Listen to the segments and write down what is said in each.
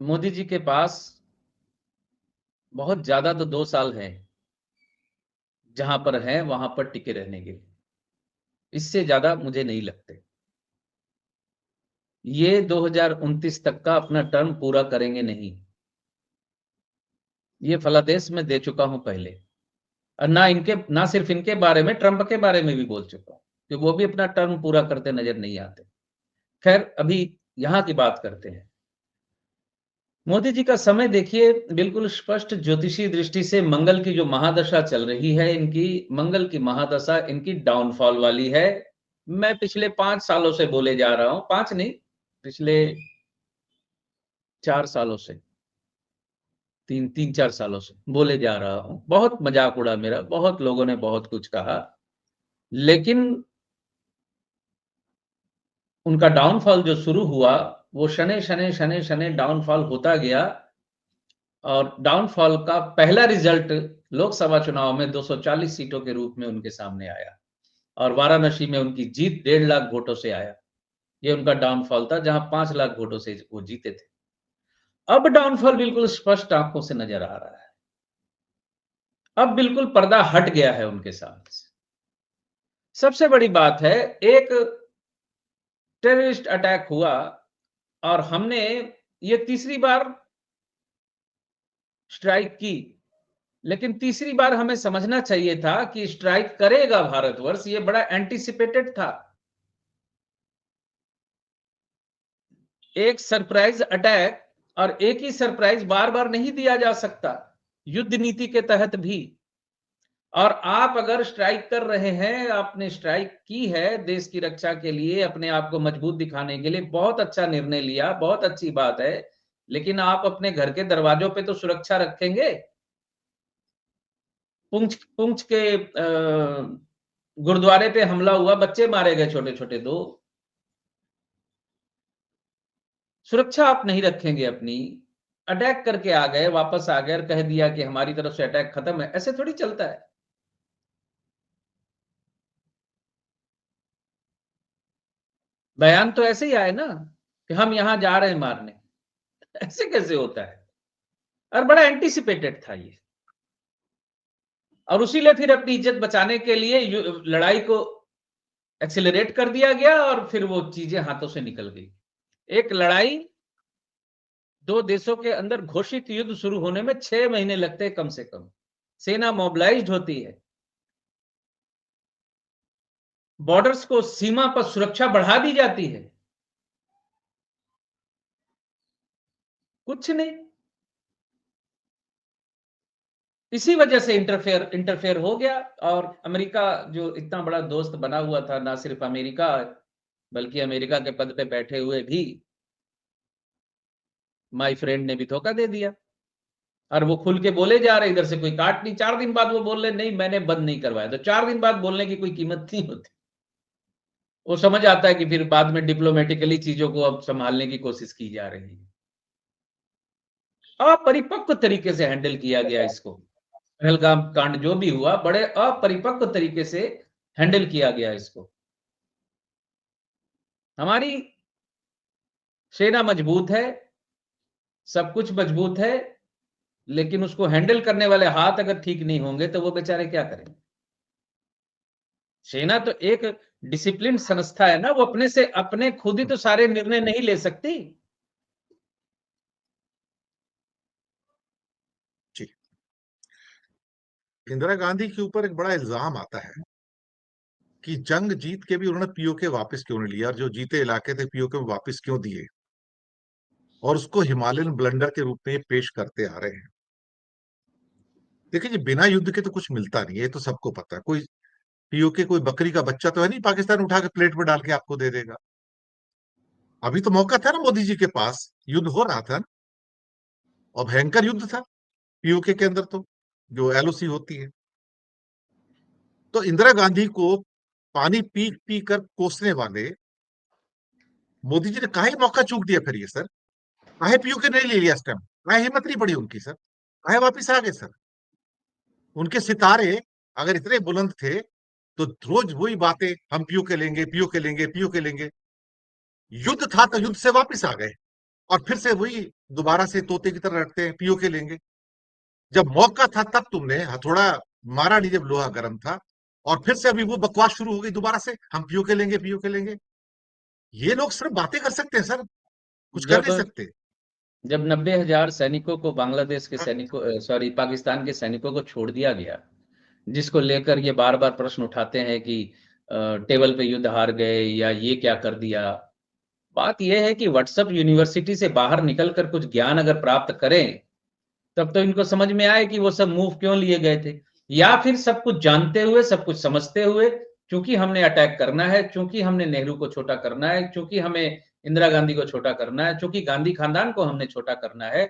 मोदी जी के पास बहुत ज्यादा तो 2 साल है, जहां पर है वहां पर टिके रहने के। इससे ज्यादा मुझे नहीं लगते। ये 2029 तक का अपना टर्म पूरा करेंगे नहीं। ये फलादेश में दे चुका हूं पहले। और ना सिर्फ इनके बारे में, ट्रंप के बारे में भी बोल चुका हूं कि वो भी अपना टर्म पूरा करते नजर नहीं आते। खैर, अभी यहां की बात करते हैं। मोदी जी का समय देखिए, बिल्कुल स्पष्ट ज्योतिषी दृष्टि से मंगल की जो महादशा चल रही है, इनकी मंगल की महादशा इनकी डाउनफॉल वाली है। मैं पिछले 5 सालों से बोले जा रहा हूं, 5 नहीं, पिछले 4 सालों से, 3-4 सालों से बोले जा रहा हूं। बहुत मजाक उड़ा मेरा, बहुत लोगों ने बहुत कुछ कहा, लेकिन उनका डाउनफॉल जो शुरू हुआ, वो शनै शनै शनै शनै डाउनफॉल होता गया। और डाउनफॉल का पहला रिजल्ट लोकसभा चुनाव में 240 सीटों के रूप में उनके सामने आया। और वाराणसी में उनकी जीत 1.5 लाख वोटों से आया। ये उनका डाउनफॉल था, जहां 5 लाख वोटों से वो जीते थे। अब डाउनफॉल बिल्कुल स्पष्ट आंखों से नजर आ रहा है। अब बिल्कुल पर्दा हट गया है उनके सामने से। सबसे बड़ी बात है, एक टेररिस्ट अटैक हुआ, और हमने ये तीसरी बार स्ट्राइक की। लेकिन तीसरी बार हमें समझना चाहिए था कि स्ट्राइक करेगा भारतवर्ष, ये बड़ा एंटीसिपेटेड था। एक सरप्राइज अटैक, और एक ही सरप्राइज बार बार नहीं दिया जा सकता, युद्ध नीति के तहत भी। और आप अगर स्ट्राइक कर रहे हैं, आपने स्ट्राइक की है देश की रक्षा के लिए, अपने आप को मजबूत दिखाने के लिए, बहुत अच्छा निर्णय लिया, बहुत अच्छी बात है। लेकिन आप अपने घर के दरवाजों पे तो सुरक्षा रखेंगे। पुंछ पुंछ के गुरुद्वारे पे हमला हुआ, बच्चे मारे गए छोटे छोटे 2। सुरक्षा आप नहीं रखेंगे अपनी। अटैक करके आ गए, वापस आ गए और कह दिया कि हमारी तरफ से अटैक खत्म है। ऐसे थोड़ी चलता है। बयान तो ऐसे ही आए ना कि हम यहां जा रहे हैं मारने। ऐसे कैसे होता है? और बड़ा एंटीसिपेटेड था ये। और उसीलिए फिर अपनी इज्जत बचाने के लिए लड़ाई को एक्सेलरेट कर दिया गया, और फिर वो चीजें हाथों से निकल गई। एक लड़ाई, 2 देशों के अंदर घोषित युद्ध शुरू होने में 6 महीने लगते हैं कम से कम। सेना मोबिलाइज्ड होती है, बॉर्डर्स को, सीमा पर सुरक्षा बढ़ा दी जाती है। कुछ नहीं। इसी वजह से इंटरफेयर इंटरफेयर हो गया। और अमेरिका, जो इतना बड़ा दोस्त बना हुआ था, ना सिर्फ अमेरिका बल्कि अमेरिका के पद पे बैठे हुए भी माय फ्रेंड ने भी धोखा दे दिया। और वो खुल के बोले जा रहे, इधर से कोई काट नहीं। 4 दिन बाद वो बोल रहे नहीं, मैंने बंद नहीं करवाया। तो 4 दिन बाद बोलने की कोई कीमत नहीं होती। वो समझ आता है कि फिर बाद में डिप्लोमेटिकली चीजों को अब संभालने की कोशिश की जा रही है। अपरिपक्व तरीके से हैंडल किया गया इसको। पहलगाम कांड जो भी हुआ, बड़े अपरिपक्व तरीके से हैंडल किया गया इसको। हमारी सेना मजबूत है, सब कुछ मजबूत है, लेकिन उसको हैंडल करने वाले हाथ अगर ठीक नहीं होंगे तो वो बेचारे क्या करेंगे? सेना तो एक डिसिप्लिन संस्था है ना, वो अपने से अपने खुद ही तो सारे निर्णय नहीं ले सकती। जी। इंदिरा गांधी के ऊपर एक बड़ा इल्जाम आता है कि जंग जीत के भी उन्होंने पीओके वापस क्यों नहीं लिया, और जो जीते इलाके थे पीओके वापस क्यों दिए, और उसको हिमालयन ब्लंडर के रूप में पेश करते आ रहे हैं। देखिए जी, बिना युद्ध के तो कुछ मिलता नहीं है, ये तो सबको पता है। कोई पीओके कोई बकरी का बच्चा तो है नहीं, पाकिस्तान उठा के प्लेट में डाल के आपको दे देगा। अभी तो मौका था ना मोदी जी के पास, युद्ध हो रहा था ना, और भयंकर युद्ध था पीओके के अंदर, तो जो एलओसी होती है। तो इंदिरा गांधी को पानी पी पी कर कोसने वाले मोदी जी ने काहे मौका चूक दिया फिर ये सर? काहे पीओके नहीं ले लिया इस टाइम? काहे हिम्मत नहीं पड़ी उनकी सर? काहे वापिस आ गए सर? उनके सितारे अगर इतने बुलंद थे तो रोज वही बातें, हम पीओके लेंगे, पीओके लेंगे, पीओके लेंगे। युद्ध था तो युद्ध से वापिस आ गए। और फिर से वही दोबारा से तोते की तरह रटते हैं, पीओके लेंगे। जब मौका था तब तुमने हथौड़ा मारा नहीं, जब लोहा गर्म था, और फिर से अभी वो बकवास शुरू हो गई दोबारा से, हम पीओके लेंगे, पीओके लेंगे। ये लोग सिर्फ बातें कर सकते हैं सर, कुछ कर जब नहीं सकते। जब 90,000 सैनिकों को बांग्लादेश के सैनिकों, सॉरी, पाकिस्तान के सैनिकों को छोड़ दिया गया, जिसको लेकर ये बार बार प्रश्न उठाते हैं कि टेबल पे युद्ध हार गए या ये क्या कर दिया। बात यह है कि व्हाट्सएप यूनिवर्सिटी से बाहर निकलकर कुछ ज्ञान अगर प्राप्त करें, तब तो इनको समझ में आए कि वो सब मूव क्यों लिए गए थे। या फिर सब कुछ जानते हुए, सब कुछ समझते हुए, चूंकि हमने अटैक करना है, चूंकि हमने नेहरू को छोटा करना है, चूंकि हमें इंदिरा गांधी को छोटा करना है, चूंकि गांधी खानदान को हमने छोटा करना है,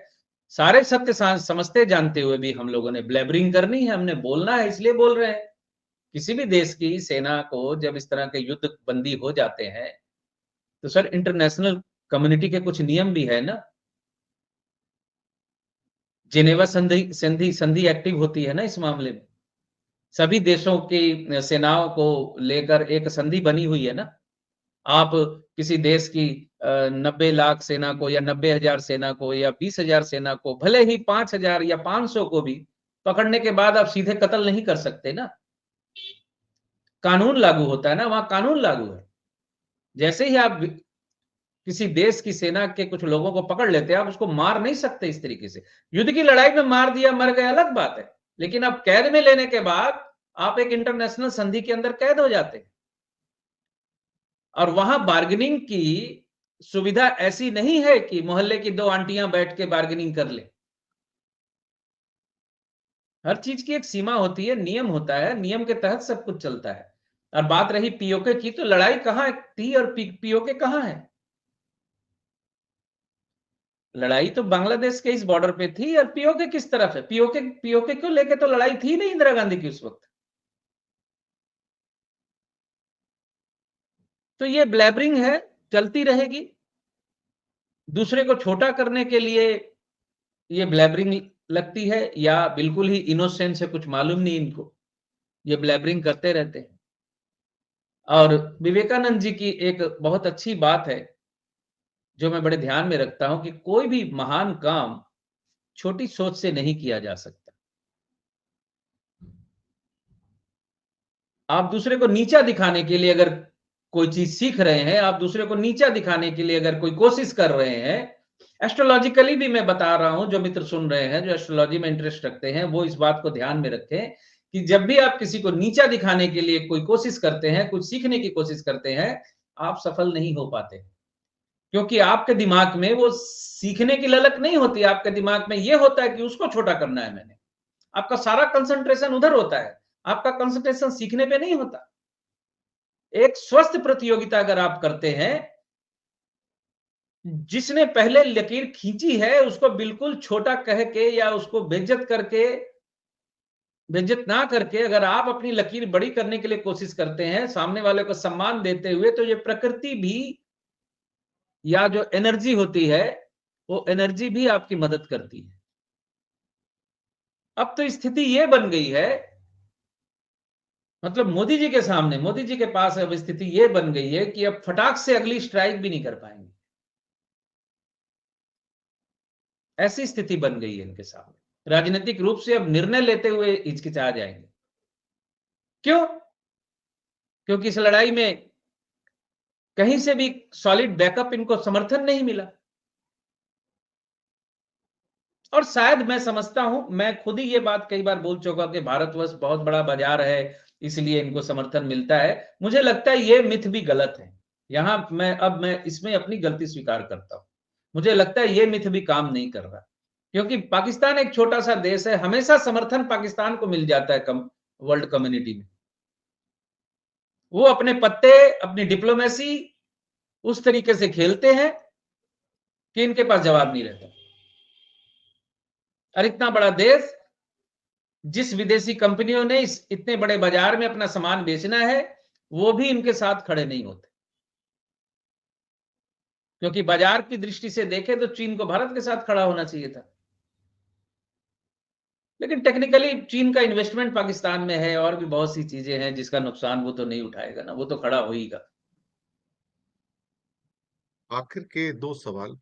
सारे सत्य समझते जानते हुए भी हम लोगों ने ब्लैबरिंग करनी है, हमने बोलना है, इसलिए बोल रहे हैं। किसी भी देश की सेना को जब इस तरह के युद्ध बंदी हो जाते हैं, तो सर इंटरनेशनल कम्युनिटी के कुछ नियम भी है ना। जिनेवा संधि संधि संधि एक्टिव होती है ना इस मामले में। सभी देशों की सेनाओं को लेकर एक संधि बनी हुई है ना। आप किसी देश की 90 लाख सेना को या 90,000 सेना को या 20,000 सेना को, भले ही 5,000 या 500 को भी पकड़ने के बाद आप सीधे कत्ल नहीं कर सकते ना। कानून लागू होता है ना, वहां कानून लागू है। जैसे ही आप किसी देश की सेना के कुछ लोगों को पकड़ लेते हैं, आप उसको मार नहीं सकते इस तरीके से। युद्ध की लड़ाई में मार दिया, मर गए, अलग बात है। लेकिन आप कैद में लेने के बाद आप एक इंटरनेशनल संधि के अंदर कैद हो जाते हैं। और वहां बार्गेनिंग की सुविधा ऐसी नहीं है कि मोहल्ले की 2 आंटियां बैठ के बार्गेनिंग कर ले। हर चीज की एक सीमा होती है, नियम होता है, नियम के तहत सब कुछ चलता है। और बात रही पीओके की, तो लड़ाई कहां थी और पीओके कहां है? लड़ाई तो बांग्लादेश के इस बॉर्डर पे थी, और पीओके किस तरफ है? पीओके पीओके को लेके तो लड़ाई थी नहीं इंदिरा गांधी की उस वक्त। तो ये ब्लैबरिंग है, चलती रहेगी। दूसरे को छोटा करने के लिए ये ब्लैबरिंग लगती है, या बिल्कुल ही इनोसेंस है, कुछ मालूम नहीं इनको, ये ब्लैबरिंग करते रहते हैं। और विवेकानंद जी की एक बहुत अच्छी बात है जो मैं बड़े ध्यान में रखता हूं, कि कोई भी महान काम छोटी सोच से नहीं किया जा सकता। आप दूसरे को नीचा दिखाने के लिए अगर कोई चीज सीख रहे हैं, आप दूसरे को नीचा दिखाने के लिए अगर कोई कोशिश कर रहे हैं, एस्ट्रोलॉजिकली भी मैं बता रहा हूं, जो मित्र सुन रहे हैं, जो एस्ट्रोलॉजी में इंटरेस्ट रखते हैं, वो इस बात को ध्यान में रखें कि जब भी आप किसी को नीचा दिखाने के लिए कोई कोशिश करते हैं, कुछ सीखने की कोशिश करते हैं, आप सफल नहीं हो पाते। क्योंकि आपके दिमाग में वो सीखने की ललक नहीं होती, आपके दिमाग में ये होता है कि उसको छोटा करना है मैंने। आपका सारा कंसंट्रेशन उधर होता है, आपका कंसंट्रेशन सीखने पे नहीं होता। एक स्वस्थ प्रतियोगिता अगर आप करते हैं, जिसने पहले लकीर खींची है उसको बिल्कुल छोटा कह के या उसको बेइज्जत करके, बेइज्जत ना करके अगर आप अपनी लकीर बड़ी करने के लिए कोशिश करते हैं, सामने वाले को सम्मान देते हुए, तो ये प्रकृति भी, या जो एनर्जी होती है, वो एनर्जी भी आपकी मदद करती है। अब तो स्थिति ये बन गई है, मतलब मोदी जी के सामने, मोदी जी के पास अब स्थिति ये बन गई है कि अब फटाक से अगली स्ट्राइक भी नहीं कर पाएंगे। ऐसी स्थिति बन गई है इनके सामने, राजनीतिक रूप से अब निर्णय लेते हुए हिचकिचा जाएंगे। क्यों? क्योंकि इस लड़ाई में कहीं से भी सॉलिड बैकअप, इनको समर्थन नहीं मिला। और शायद मैं समझता हूं, मैं खुद ही ये बात कई बार बोल चुका कि भारतवर्ष बहुत बड़ा बाजार है, इसलिए इनको समर्थन मिलता है। मुझे लगता है ये मिथ भी गलत है। यहां मैं इसमें अपनी गलती स्वीकार करता हूं। मुझे लगता है ये मिथ भी काम नहीं कर रहा, क्योंकि पाकिस्तान एक छोटा सा देश है, हमेशा समर्थन पाकिस्तान को मिल जाता है वर्ल्ड कम्युनिटी में। वो अपने पत्ते, अपनी डिप्लोमेसी उस तरीके से खेलते हैं कि इनके पास जवाब नहीं रहता। और इतना बड़ा देश, जिस विदेशी कंपनियों ने इस इतने बड़े बाजार में अपना सामान बेचना है, वो भी इनके साथ खड़े नहीं होते। क्योंकि बाजार की दृष्टि से देखें तो चीन को भारत के साथ खड़ा होना चाहिए था। लेकिन टेक्निकली चीन का इन्वेस्टमेंट पाकिस्तान में है, और भी बहुत सी चीजें हैं जिसका नुकसान वो तो नहीं उठाएगा ना, वो तो खड़ा होगा। आखिर के 2 सवाल।